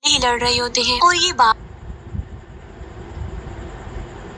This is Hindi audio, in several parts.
ही लड़ रहे होते हैं। और ये बात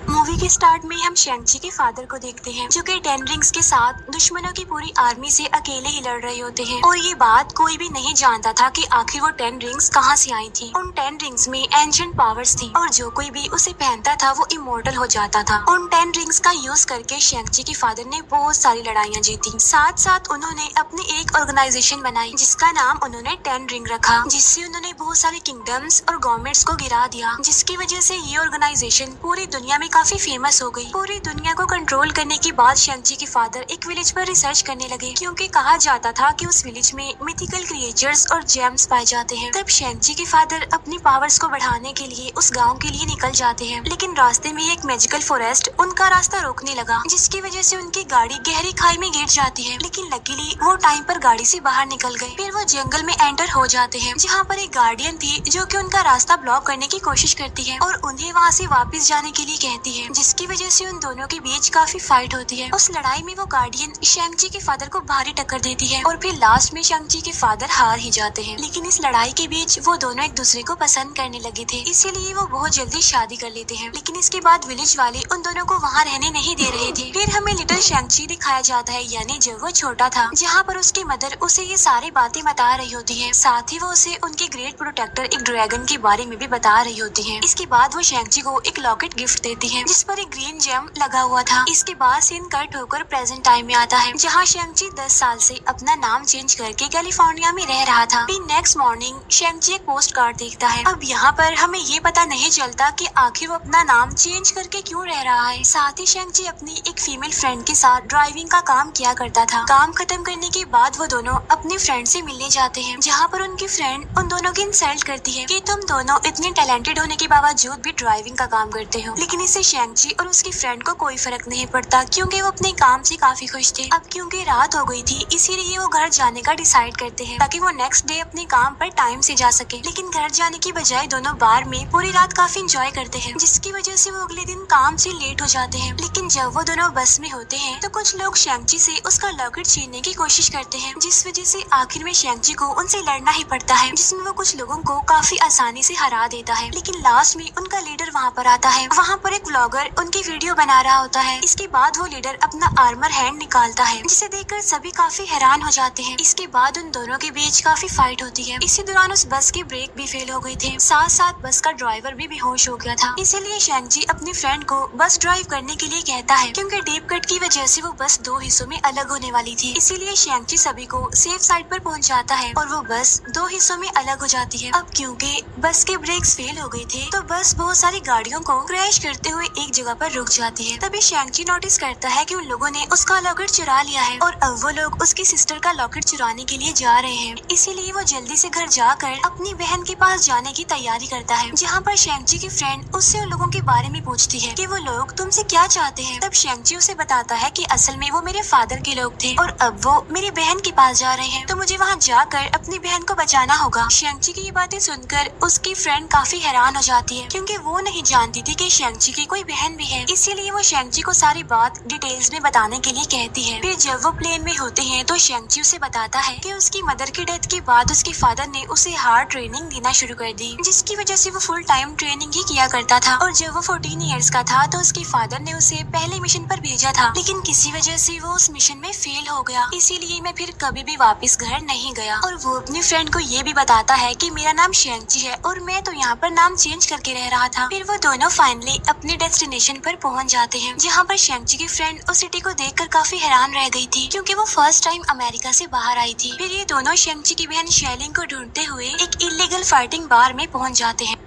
मूवी के स्टार्ट में हम शेंग-ची के फादर को देखते हैं जो कि 10 रिंग्स के साथ दुश्मनों की पूरी आर्मी से अकेले ही लड़ रहे होते हैं। और ये बात कोई भी नहीं जानता था कि आखिर वो 10 रिंग्स कहाँ से आई थी। उन 10 रिंग्स में एंशिएंट पावर्स थी और जो कोई भी उसे पहनता था वो इमोर्टल हो जाता था। उन 10 रिंग्स का यूज करके शेंग-ची के फादर ने बहुत सारी लड़ाइयाँ जीती। साथ साथ उन्होंने अपनी एक ऑर्गेनाइजेशन बनाई जिसका नाम उन्होंने 10 रिंग रखा, जिससे उन्होंने बहुत सारे किंगडम्स और गवर्नमेंट्स को गिरा दिया, जिसकी वजह से ये ऑर्गेनाइजेशन पूरी दुनिया में काफी फेमस हो गई। पूरी दुनिया को कंट्रोल करने के बाद शेंग-ची के फादर एक विलेज पर रिसर्च करने लगे क्योंकि कहा जाता था कि उस विलेज में मिथिकल क्रिएचर्स और जेम्स पाए जाते हैं। तब शेंग-ची के फादर अपनी पावर्स को बढ़ाने के लिए उस गांव के लिए निकल जाते हैं, लेकिन रास्ते में एक मैजिकल फॉरेस्ट उनका रास्ता रोकने लगा, जिसकी वजह से उनकी गाड़ी गहरी खाई में गिर जाती है। लेकिन लकीली वो टाइम पर गाड़ी से बाहर निकल गए। फिर वो जंगल में एंटर हो जाते हैं जहाँ पर एक गार्डियन थी जो कि उनका रास्ता ब्लॉक करने की कोशिश करती है और उन्हें वहाँ से वापस जाने के लिए कहती है, जिसकी वजह से उन दोनों के बीच काफी फाइट होती है। उस लड़ाई में वो गार्डियन शेंग-ची के फादर को भारी टक्कर देती है और फिर लास्ट में शेंग-ची के फादर हार ही जाते हैं। लेकिन इस लड़ाई के बीच वो दोनों एक दूसरे को पसंद करने लगे थे, इसीलिए वो बहुत जल्दी शादी कर लेते हैं। लेकिन इसके बाद विलेज वाले उन दोनों को वहाँ रहने नहीं दे रहे थे। फिर हमें लिटिल शेंग-ची दिखाया जाता है, यानी जब वो छोटा था, जहाँ पर उसकी मदर उसे ये सारी बातें बता रही होती है। साथ ही वो उसे उनके ग्रेट प्रोटेक्टर एक ड्रैगन के बारे में भी बता रही होती है। इसके बाद वो शेंग-ची को एक लॉकेट गिफ्ट देती है जिस पर एक ग्रीन जेम लगा हुआ था। इसके बाद सीन कट होकर प्रेजेंट टाइम में आता है जहाँ शेंग-ची 10 साल से अपना नाम चेंज करके कैलिफोर्निया में रह रहा था। फिर नेक्स्ट मॉर्निंग शेंग-ची एक पोस्ट कार्ड देखता है। अब यहाँ पर हमें ये पता नहीं चलता कि आखिर वो अपना नाम चेंज करके क्यों रह रहा है। साथ ही शेंग-ची अपनी एक फीमेल फ्रेंड के साथ ड्राइविंग का काम किया करता था। काम खत्म करने के बाद वो दोनों अपनी फ्रेंड से मिलने जाते हैं, जहाँ पर उनकी फ्रेंड उन दोनों की इंसल्ट करती है कि तुम दोनों इतने टैलेंटेड होने के बावजूद भी ड्राइविंग का काम करते हो। लेकिन इससे शेंग-ची और उसकी फ्रेंड को कोई फर्क नहीं पड़ता क्योंकि वो अपने काम से काफी खुश थे। अब क्योंकि रात हो गई थी इसीलिए वो घर जाने का डिसाइड करते हैं ताकि वो नेक्स्ट डे अपने काम पर टाइम से जा सके। लेकिन घर जाने की बजाय दोनों बार में पूरी रात काफी एंजॉय करते हैं, जिसकी वजह से वो अगले दिन काम से लेट हो जाते हैं। लेकिन जब वो दोनों बस में होते हैं तो कुछ लोग शेंग-ची से उसका लॉकेट छीनने की कोशिश करते हैं, जिस वजह से आखिर में शेंग-ची को उनसे लड़ना ही पड़ता है, जिसमें वो कुछ लोगों को काफी आसानी से हरा देता है। लेकिन लास्ट में उनका लीडर वहाँ पर आता है। वहाँ पर एक व्लॉगर उनकी वीडियो बना रहा होता है। इसके बाद वो लीडर अपना आर्मर हैंड निकालता है, जिसे देखकर सभी काफी हैरान हो जाते हैं। इसके बाद उन दोनों के बीच काफी फाइट होती है। इसी दौरान उस बस के ब्रेक भी फेल हो गए थे, साथ साथ बस का ड्राइवर भी बेहोश हो गया था। इसीलिए शेंग-ची अपनी फ्रेंड को बस ड्राइव करने के लिए कहता है क्योंकि डीप कट की वजह से वो बस 2 हिस्सों में अलग होने वाली थी। इसीलिए शेंग-ची सभी को सेफ साइड पर पहुंचाता है और वो बस 2 हिस्सों में अलग हो जाती है। अब क्योंकि बस के ब्रेक्स फेल हो गए थे तो बस बहुत सारी गाड़ियों को क्रैश करते हुए एक जगह पर रुक जाती है। तभी शेंग-ची नोटिस करता है कि उन लोगों ने उसका लॉकेट चुरा लिया है और अब वो लोग उसकी सिस्टर का लॉकेट चुराने के लिए जा रहे हैं। इसीलिए वो जल्दी से घर जाकर अपनी बहन के पास जाने की तैयारी करता है, जहाँ पर शेंग-ची की फ्रेंड उससे उन लोगों के बारे में पूछती है कि वो लोग तुमसे क्या चाहते हैं। तब शेंग-ची उसे बताता है कि असल में वो मेरे फादर के लोग थे और अब वो मेरी बहन के पास जा रहे हैं, तो मुझे वहाँ जाकर अपनी बहन को बचाना होगा। शेंग-ची की ये बातें सुनकर उसकी फ्रेंड काफी हैरान हो जाती है क्योंकि वो नहीं जानती थी कि शेंग-ची की कोई बहन भी है। इसीलिए वो शेंग-ची को सारी बात डिटेल्स में बताने के लिए कहती है। फिर जब वो प्लेन में होते हैं तो शेंग-ची उसे बताता है कि उसकी मदर की डेथ के बाद उसके फादर ने उसे हार्ड ट्रेनिंग देना शुरू कर दी, जिसकी वजह से वो फुल टाइम ट्रेनिंग ही किया करता था। और जब वो 14 इयर्स का था तो उसके फादर ने उसे पहले मिशन पर भेजा था, लेकिन किसी वजह से वो उस मिशन में फेल हो गया। इसीलिए मैं फिर कभी भी वापस घर नहीं गया। और वो अपनी फ्रेंड को ये भी बताता है कि मेरा नाम शेंग-ची है और मैं तो यहाँ पर नाम चेंज करके रह रहा था। फिर वो दोनों फाइनली अपने डेस्टिनेशन पर पहुँच जाते हैं, जहाँ पर शेंग-ची की फ्रेंड उस सिटी को देखकर काफी हैरान रह गई थी क्योंकि वो फर्स्ट टाइम अमेरिका से बाहर आई थी। फिर ये दोनों शेंग-ची की बहन शेलिंग को ढूंढते हुए एक इलीगल फाइटिंग बार में पहुंच जाते हैं।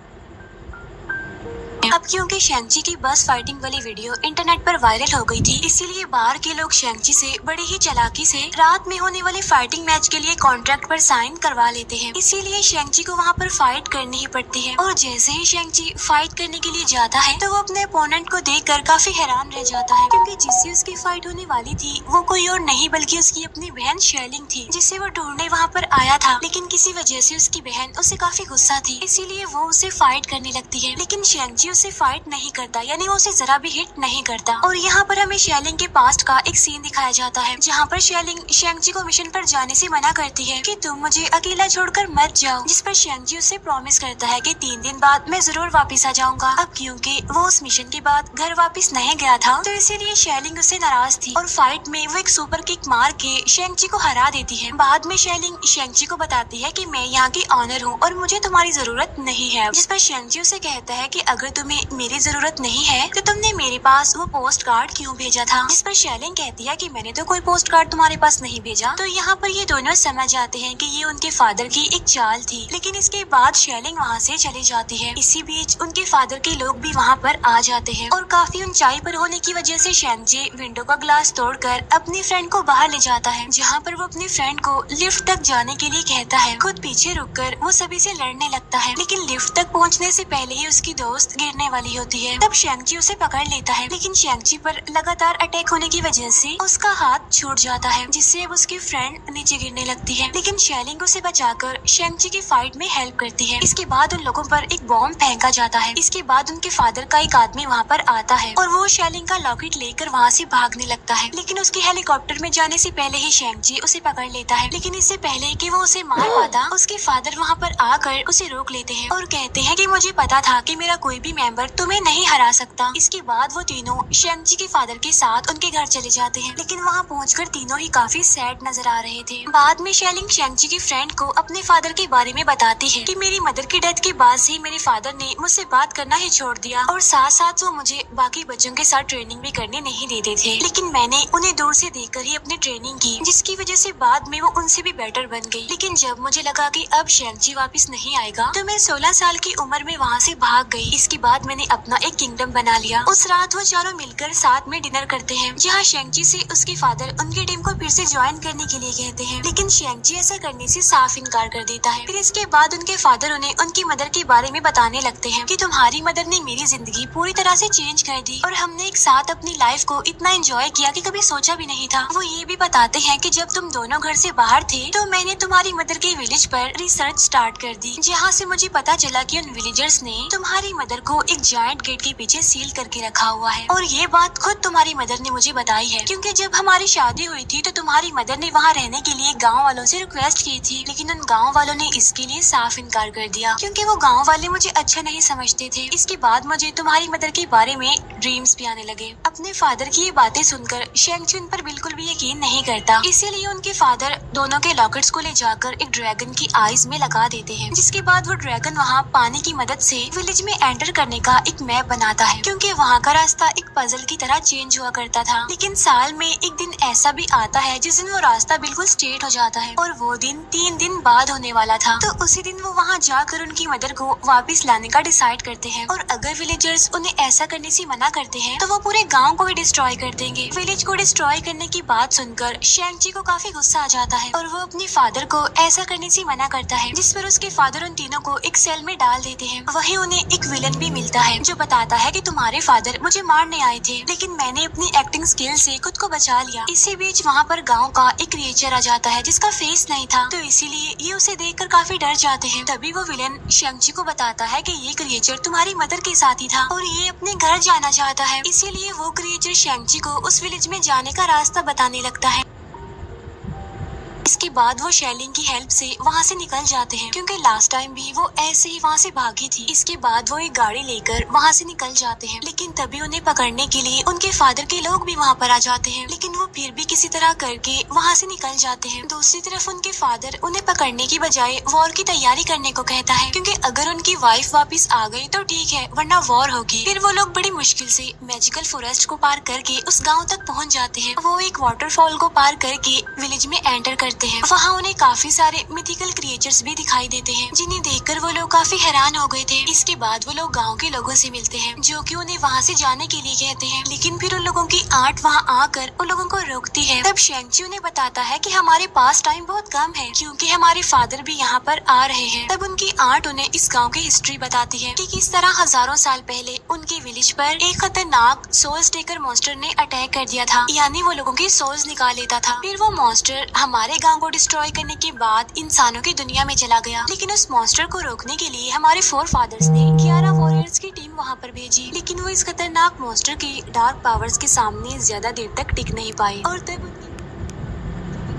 अब क्योंकि शेंग-ची की बस फाइटिंग वाली वीडियो इंटरनेट पर वायरल हो गई थी, इसीलिए बाहर के लोग शेंग-ची से बड़ी ही चालाकी से रात में होने वाले फाइटिंग मैच के लिए कॉन्ट्रैक्ट पर साइन करवा लेते हैं। इसीलिए शेंग-ची को वहाँ पर फाइट करनी ही पड़ती है। और जैसे ही शेंग-ची फाइट करने के लिए जाता है तो वो अपने अपोनेंट को देखकर काफी हैरान रह जाता है क्योंकि जिससे उसकी फाइट होने वाली थी वो कोई और नहीं बल्कि उसकी अपनी बहन शेलिंग थी, जिसे वो ढूंढने वहाँ पर आया था। लेकिन किसी वजह से उसकी बहन उसे काफी गुस्सा थी, इसीलिए वो उसे फाइट करने लगती है। लेकिन शेंग-ची उसे उसे फाइट नहीं करता, यानी वो उसे जरा भी हिट नहीं करता। और यहाँ पर हमें शेलिंग के पास्ट का एक सीन दिखाया जाता है जहाँ पर शेलिंग शेंगजी को मिशन पर जाने से मना करती है कि तुम मुझे अकेला छोड़कर मत जाओ, जिस पर शेंगजी उसे प्रॉमिस करता है कि 3 दिन बाद मैं जरूर वापस आ जाऊंगा। अब क्योंकि वो उस मिशन के बाद घर वापस नहीं गया था, तो इसीलिए शेलिंग उससे नाराज थी और फाइट में वो एक सुपर किक मार के शेंगजी को हरा देती है। बाद में शेलिंग शेंगजी को बताती है कि मैं यहाँ की ऑनर हूँ और मुझे तुम्हारी जरूरत नहीं है, जिस पर शेंगजी उसे कहता है कि अगर तुम्हें मेरी जरूरत नहीं है तो तुमने मेरे पास वो पोस्ट कार्ड क्यों भेजा था, जिस पर शेलिंग कहती है कि मैंने तो कोई पोस्ट कार्ड तुम्हारे पास नहीं भेजा। तो यहाँ पर ये दोनों समझ जाते हैं कि ये उनके फादर की एक चाल थी, लेकिन इसके बाद शेलिंग वहाँ से चली जाती है। इसी बीच उनके फादर के लोग भी वहाँ पर आ जाते हैं और काफी ऊंचाई पर होने की वजह से शेंगजी विंडो का ग्लास तोड़कर अपनी फ्रेंड को बाहर ले जाता है, जहाँ पर वो अपनी फ्रेंड को लिफ्ट तक जाने के लिए कहता है। खुद पीछे रुककर वो सभी से लड़ने लगता है, लेकिन लिफ्ट तक पहुँचने से पहले ही उसकी दोस्त गिरने वाली होती है। तब शेंगजी उसे पकड़ लेता है, लेकिन शेंगजी पर लगातार अटैक होने की वजह से उसका हाथ छूट जाता है, जिससे अब उसकी फ्रेंड नीचे गिरने लगती है। लेकिन शेलिंग उसे बचाकर शेंगजी की फाइट में हेल्प करती है। इसके बाद उन लोगों पर एक बॉम्ब फेंका जाता है। इसके बाद उनके फादर का एक आदमी वहाँ पर आता है और वो शेलिंग का लॉकेट लेकर वहाँ से भागने लगता है, लेकिन उसके हेलीकॉप्टर में जाने से पहले ही शेंगजी उसे पकड़ लेता है। लेकिन इससे पहले कि वो उसे मार पाता, उसके फादर वहाँ पर आकर उसे रोक लेते हैं और कहते हैं कि मुझे पता था कि मेरा कोई भी मेंबर तुम्हें नहीं हरा सकता। इसके बाद वो तीनों शेंगजी के फादर के साथ उनके घर चले जाते हैं, लेकिन वहाँ पहुंचकर तीनों ही काफी सैड नजर आ रहे थे। बाद में शेलिंग शेंगजी की फ्रेंड को अपने फादर के बारे में बताती है कि मेरी मदर की डेथ के बाद से मेरे फादर ने मुझसे बात करना ही छोड़ दिया और साथ साथ वो मुझे बाकी बच्चों के साथ ट्रेनिंग भी करने नहीं देते थे, लेकिन मैंने उन्हें दूर से देखकर ही अपनी ट्रेनिंग की, जिसकी वजह से बाद में वो उनसे भी बेटर बन गई। लेकिन जब मुझे लगा कि अब शेंगजी वापस नहीं आएगा, तो मैं 16 साल की उम्र में वहाँ से भाग गई। इसके बाद मैंने अपना एक किंगडम बना लिया। उस रात वो चारों मिलकर साथ में डिनर करते हैं, जहाँ शेंगजी से उसके फादर उनकी टीम को फिर से ज्वाइन करने के लिए कहते हैं, लेकिन शेंगजी ऐसा करने से साफ इनकार कर देता है। फिर इसके बाद उनके फादर उन्हें उनकी मदर के बारे में बताने लगते हैं कि तुम्हारी मदर ने मेरी जिंदगी पूरी तरह से चेंज कर दी और हमने एक साथ अपनी लाइफ को इतना एंजॉय किया कि कभी सोचा भी नहीं था। वो ये भी बताते हैं कि जब तुम दोनों घर से बाहर थे तो मैंने तुम्हारी मदर के विलेज पर रिसर्च स्टार्ट कर दी, जहाँ से मुझे पता चला कि उन विलेजर्स ने तुम्हारी मदर को एक जायंट गेट के पीछे सील करके रखा हुआ है। और ये बात खुद तुम्हारी मदर ने मुझे बताई है, क्योंकि जब हमारी शादी हुई थी तो तुम्हारी मदर ने वहाँ रहने के लिए गाँव वालों से रिक्वेस्ट की थी, लेकिन उन गाँव वालों ने इसके लिए साफ इनकार कर दिया, क्योंकि वो गाँव वाले मुझे अच्छा नहीं समझते थे। इसके बाद मुझे तुम्हारी मदर के बारे में ड्रीम्स भी आने लगे। अपने फादर की ये बातें सुनकर शेंगजी उन पर बिल्कुल भी यकीन नहीं करता, इसीलिए उनके फादर दोनों के लॉकेट्स को ले जाकर एक ड्रैगन की आईज में लगा देते हैं, जिसके बाद वो ड्रैगन वहाँ पानी की मदद से विलेज में एंटर करने का एक मैप बनाता है, क्योंकि वहाँ का रास्ता एक पजल की तरह चेंज हुआ करता था। लेकिन साल में एक दिन ऐसा भी आता है जिस दिन वो रास्ता बिल्कुल स्ट्रेट हो जाता है, और वो दिन 3 दिन बाद होने वाला था। तो उसी दिन वो वहाँ जाकर उनकी मदर को वापस लाने का डिसाइड करते हैं, और अगर विलेजर्स उन्हें ऐसा करने से मना करते हैं तो वो पूरे गाँव को ही डिस्ट्रॉय कर देंगे। विलेज को डिस्ट्रॉय करने की बात सुनकर शेंगजी को काफी गुस्सा आ जाता है और वो अपने फादर को ऐसा करने से मना करता है, जिस पर उसके फादर उन तीनों को एक सेल में डाल देते हैं। वहीं उन्हें एक विलन भी मिलता है जो बताता है कि तुम्हारे फादर मुझे मारने आए थे, लेकिन मैंने अपनी एक्टिंग स्किल से खुद को बचा लिया। इसी बीच वहाँ पर गांव का एक क्रिएचर आ जाता है जिसका फेस नहीं था, तो इसीलिए ये उसे देखकर काफी डर जाते हैं। तभी वो विलन शेंगजी को बताता है कि ये क्रिएचर तुम्हारी मदर के साथ ही था और ये अपने घर जाना चाहता है, इसीलिए वो क्रिएचर शेंगजी को उस विलेज में जाने का रास्ता बताने लगता है। इसके बाद वो शेलिंग की हेल्प से वहाँ से निकल जाते हैं, क्योंकि लास्ट टाइम भी वो ऐसे ही वहाँ से भागी थी। इसके बाद वो एक गाड़ी लेकर वहाँ से निकल जाते हैं, लेकिन तभी उन्हें पकड़ने के लिए उनके फादर के लोग भी वहाँ पर आ जाते हैं, लेकिन वो फिर भी किसी तरह करके वहाँ से निकल जाते हैं। दूसरी तरफ उनके फादर उन्हें पकड़ने की बजाय वॉर की तैयारी करने को कहता है, क्योंकि अगर उनकी वाइफ वापस आ गई तो ठीक है, वरना वॉर होगी। फिर वो लोग बड़ी मुश्किल से मैजिकल फॉरेस्ट को पार करके उस गाँव तक पहुँच जाते हैं। वो एक वाटरफॉल को पार करके विलेज में एंटर करते हैं। वहाँ उन्हें काफी सारे मिथिकल क्रिएचर्स भी दिखाई देते हैं, जिन्हें देखकर वो लोग काफी हैरान हो गए थे। इसके बाद वो लोग गांव के लोगों से मिलते हैं, जो कि उन्हें वहाँ से जाने के लिए कहते हैं, लेकिन फिर उन लोगों की आंट वहाँ आकर उन लोगों को रोकती है। तब शेंगजी उन्हें बताता है कि हमारे पास टाइम बहुत कम है, क्योंकि हमारे फादर भी यहाँ पर आ रहे हैं। तब उनकी आंट उन्हें इस गाँव की हिस्ट्री बताती है कि किस तरह हजारों साल पहले उनके विलेज पर एक खतरनाक सोल्स टेकर मॉन्स्टर ने अटैक कर दिया था, यानी वो लोगों की सोल्स निकाल लेता था। फिर वो मॉन्स्टर हमारे गाँव को डिस्ट्रॉय करने के बाद इंसानों की दुनिया में चला गया, लेकिन उस मॉन्स्टर को रोकने के लिए हमारे 4 फादर्स ने 11 वॉरियर फाइटर्स की टीम वहाँ पर भेजी, लेकिन वो इस खतरनाक मॉन्स्टर की डार्क पावर्स के सामने ज्यादा देर तक टिक नहीं पाए और तब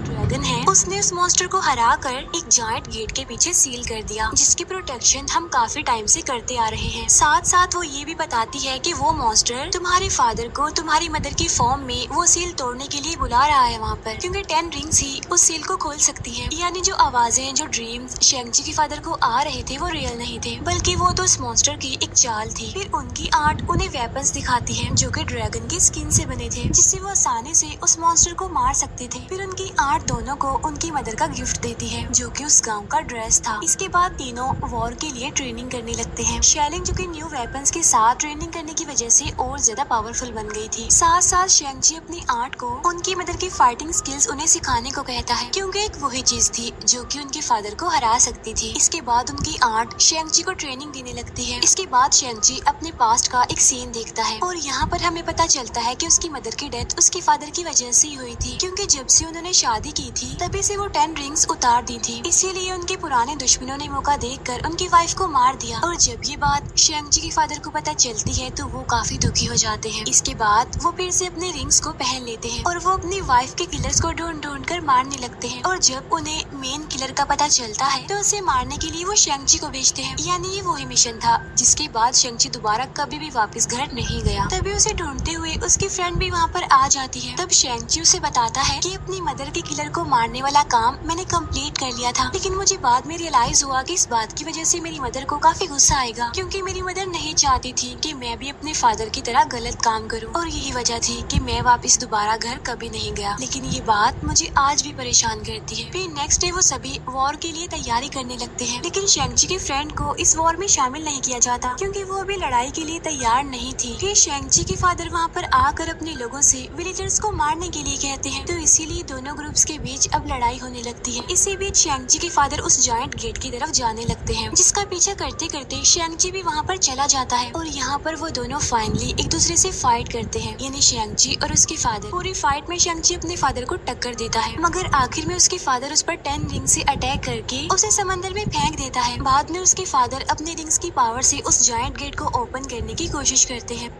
ड्रैगन है उसने उस मॉन्स्टर को हरा कर एक जायंट गेट के पीछे सील कर दिया, जिसकी प्रोटेक्शन हम काफी टाइम से करते आ रहे हैं। साथ साथ वो ये भी बताती है कि वो मॉन्स्टर तुम्हारे फादर को तुम्हारी मदर की फॉर्म में वो सील तोड़ने के लिए बुला रहा है वहाँ पर, क्योंकि 10 रिंग्स ही उस सील को खोल सकती है। यानी जो आवाजें, जो ड्रीम्स शेंगची के फादर को आ रहे थे वो रियल नहीं थे, बल्कि वो तो उस मॉन्स्टर की एक चाल थी। फिर उनकी आर्ट उन्हें वेपन्स दिखाती है जो कि ड्रैगन की स्किन से बने थे, जिससे वो आसानी से उस मॉन्स्टर को मार सकते थे। फिर उनकी आर्ट दोनों को उनकी मदर का गिफ्ट देती है, जो कि उस गांव का ड्रेस था। इसके बाद तीनों वॉर के लिए ट्रेनिंग करने लगते हैं। शेलिंग जो कि न्यू वेपन्स के साथ ट्रेनिंग करने की वजह से और ज्यादा पावरफुल बन गई थी। साथ साथ शेंगची अपनी आर्ट को उनकी मदर की फाइटिंग स्किल्स उन्हें सिखाने को कहता है, क्योंकि एक वही चीज थी जो कि उनके फादर को हरा सकती थी। इसके बाद उनकी आर्ट शेंगची को ट्रेनिंग देने लगती है। इसके बाद शेंगची अपने पास्ट का एक सीन देखता है और यहाँ पर हमें पता चलता है कि उसकी मदर की डेथ उसके फादर की वजह से ही हुई थी, क्योंकि जब से उन्होंने शादी की थी तभी से वो 10 रिंग्स उतार दी थी। इसीलिए उनके पुराने दुश्मनों ने मौका देखकर उनकी वाइफ को मार दिया। और जब ये बात शेंगची के फादर को पता चलती है तो वो काफी दुखी हो जाते हैं। इसके बाद वो फिर से अपने रिंग्स को पहन लेते हैं और वो अपनी वाइफ के किलर्स को ढूंढ ढूंढ कर मारने लगते हैं। और जब उन्हें मेन किलर का पता चलता है तो उसे मारने के लिए वो शेंगची को भेजते हैं। यानी ये वही मिशन था जिसके बाद शेंगची दोबारा कभी भी वापस घर नहीं गया। तभी उसे ढूंढते हुए उसकी फ्रेंड भी वहाँ पर आ जाती है। तब शेंगची उसे बताता है कि अपनी मदर के किलर को मारने वाला काम मैंने कंप्लीट कर लिया था, लेकिन मुझे बाद में रियलाइज हुआ कि इस बात की वजह से मेरी मदर को काफी गुस्सा आएगा, क्योंकि मेरी मदर नहीं चाहती थी कि मैं भी अपने फादर की तरह गलत काम करूं, और यही वजह थी कि मैं वापस दोबारा घर कभी नहीं गया। लेकिन ये बात मुझे आज भी परेशान करती है। फिर नेक्स्ट डे वो सभी वॉर के लिए तैयारी करने लगते हैं, लेकिन शेंगची के फ्रेंड को इस वॉर में शामिल नहीं किया जाता, क्योंकि वो अभी लड़ाई के लिए तैयार नहीं थी। फिर शेंगची के फादर वहाँ पर आकर अपने लोगों से विलेजर्स को मारने के लिए कहते हैं, तो इसीलिए दोनों ग्रुप्स के बीच अब लड़ाई होने लगती है। इसी बीच शेंगची के फादर उस जायंट गेट की तरफ जाने लगते हैं, जिसका पीछा करते करते शेंगची भी वहाँ पर चला जाता है। और यहाँ पर वो दोनों फाइनली एक दूसरे से फाइट करते हैं, यानी शेंगची और उसके फादर। पूरी फाइट में शेंगची अपने फादर को टक्कर देता है, मगर आखिर में उसके फादर उस पर 10 रिंग से अटैक करके उसे समंदर में फेंक देता है। बाद में उसके फादर अपने रिंग्स की पावर से उस जायंट गेट को ओपन करने की कोशिश करते हैं।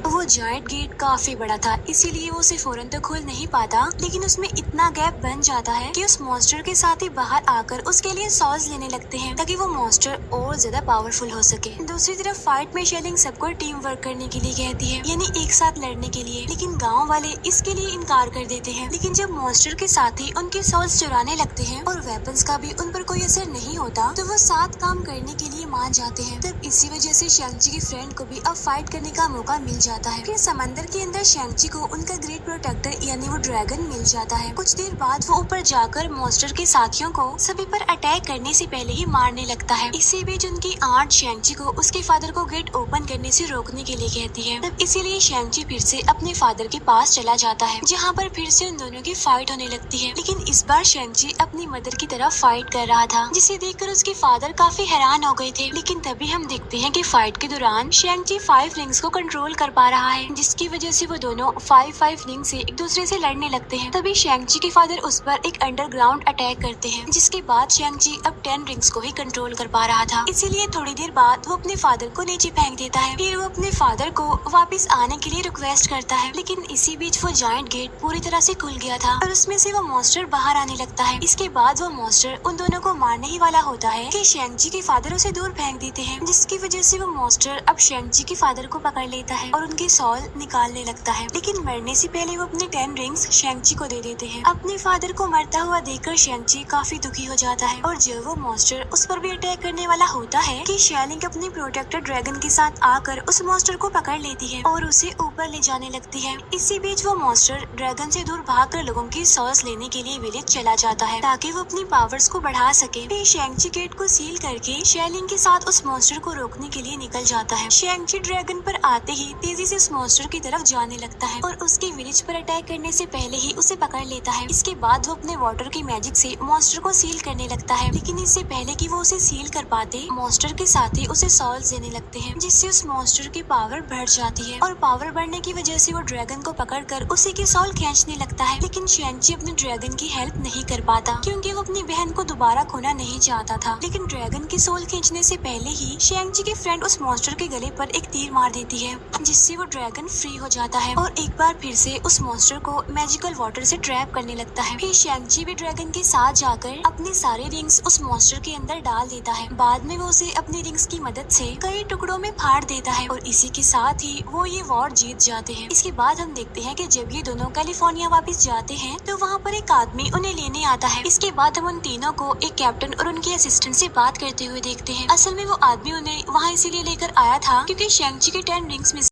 वो जायंट गेट काफी बड़ा था, इसीलिए वो उसे फौरन तो खोल नहीं पाता, लेकिन उसमें इतना गैप बन जाता है कि उस मॉन्स्टर के साथ ही बाहर आकर उसके लिए सॉस लेने लगते हैं, ताकि वो मॉन्स्टर और ज्यादा पावरफुल हो सके। दूसरी तरफ फाइट में शेलिंग सबको टीम वर्क करने के लिए कहती है, यानी एक साथ लड़ने के लिए, लेकिन गाँव वाले इसके लिए इनकार कर देते हैं। लेकिन जब मॉन्स्टर के साथ ही उनके सॉल्स चुराने लगते हैं और वेपन्स का भी उन पर कोई असर नहीं होता, तो वो साथ काम करने के लिए मान जाते हैं। तब इसी वजह से शेंगची की फ्रेंड को भी अब फाइट करने का मौका मिल जाता है। फिर समंदर के अंदर शेंगची को उनका ग्रेट प्रोटेक्टर यानी वो ड्रैगन मिल जाता है। कुछ देर बाद वो ऊपर जाकर मॉन्स्टर के साथियों को सभी पर अटैक करने से पहले ही मारने लगता है। इसी बीच उनकी आंट शेंगची को उसके फादर को गेट ओपन करने से रोकने के लिए कहती है। तब इसीलिए शेंगची फिर से अपने फादर के पास चला जाता है, जहाँ पर फिर से उन दोनों की फाइट होने लगती है। लेकिन इस बार शेंगची अपनी मदर की तरफ फाइट कर रहा था, जिसे देखकर उसके फादर काफी हैरान हो गए थे। लेकिन तभी हम देखते हैं कि फाइट के दौरान शेंगची 5 रिंग्स को कंट्रोल कर पा रहा है, जिसकी वजह से वो दोनों 5 रिंग से एक दूसरे से लड़ने लगते हैं। तभी शेंगची के फादर उस पर एक अंडरग्राउंड अटैक करते हैं, जिसके बाद शेंगची अब 10 रिंग्स को ही कंट्रोल कर पा रहा था। इसीलिए थोड़ी देर बाद वो अपने फादर को नीचे फेंक देता है। फिर वो अपने फादर को वापस आने के लिए रिक्वेस्ट करता है, लेकिन इसी बीच वो जायंट गेट पूरी तरह से खुल गया था और उसमें से वो मॉन्स्टर बाहर आने लगता है। इसके बाद वो मॉन्स्टर उन दोनों को मारने ही वाला होता है कि शेंगची के फादर उसे दूर फेंक देते हैं, जिसकी वजह से वो मॉन्स्टर अब शेंगची के फादर को पकड़ लेता है और उनके सॉल निकालने लगता है। लेकिन मरने से पहले वो अपने 10 रिंग्स शेंगची को दे देते हैं। अपने फादर को मरता हुआ देखकर शेंगची काफी दुखी हो जाता है और जब वो मॉन्स्टर उस पर भी अटैक करने वाला होता है कि शेलिंग अपने प्रोटेक्टर ड्रैगन के साथ आकर उस मॉन्स्टर को पकड़ लेती है और उसे ऊपर ले जाने लगती है। इसी बीच वो मॉन्स्टर ड्रैगन से दूर भागकर लोगों की सॉस लेने के लिए विलेज चला जाता है, ताकि वो अपनी पावर्स को बढ़ा सके। फिर शेंगची गेट को सील करके शेलिंग के साथ उस मॉन्स्टर को रोकने के लिए निकल जाता है। शेंगची ड्रैगन पर आते ही तेजी तेजी से उस मॉन्स्टर की तरफ जाने लगता है और उसके विलेज पर अटैक करने से पहले ही उसे पकड़ लेता है। इसके बाद वो अपने वाटर की मैजिक से मॉन्स्टर को सील करने लगता है, लेकिन इससे पहले कि वो उसे सील कर पाते, मॉन्स्टर के साथ ही उसे सॉल्स देने लगते हैं, जिससे उस मॉन्स्टर की पावर बढ़ जाती है और पावर बढ़ने की वजह से वो ड्रैगन को पकड़कर उसी की सॉल खींचने लगता है। लेकिन शैंची अपने ड्रैगन की हेल्प नहीं कर पाता क्योंकि वो अपनी बहन को दोबारा खोना नहीं चाहता था। लेकिन ड्रैगन की सोल खींचने से पहले ही शैंची की फ्रेंड उस मॉन्स्टर के गले पर एक तीर मार देती है, जिससे वो ड्रैगन फ्री हो जाता है और एक बार फिर से उस मॉन्स्टर को मैजिकल वाटर से ट्रैप करने लगता है। फिर शैंची भी ड्रैगन के साथ जाकर अपने सारे रिंग्स उस मॉन्स्टर के अंदर डाल देता है। बाद में वो उसे अपनी रिंग्स की मदद से कई टुकड़ों में फाड़ देता है और इसी के साथ ही वो ये वॉर जीत जाते हैं। इसके बाद हम देखते हैं कि जब ये दोनों कैलिफोर्निया वापस जाते हैं तो वहाँ पर एक आदमी उन्हें लेने आता है। इसके बाद हम उन तीनों को एक कैप्टन और उनके असिस्टेंट से बात करते हुए देखते हैं। असल में वो आदमी उन्हें वहाँ इसीलिए लेकर आया था क्योंकि शैंची के 10 रिंग्स में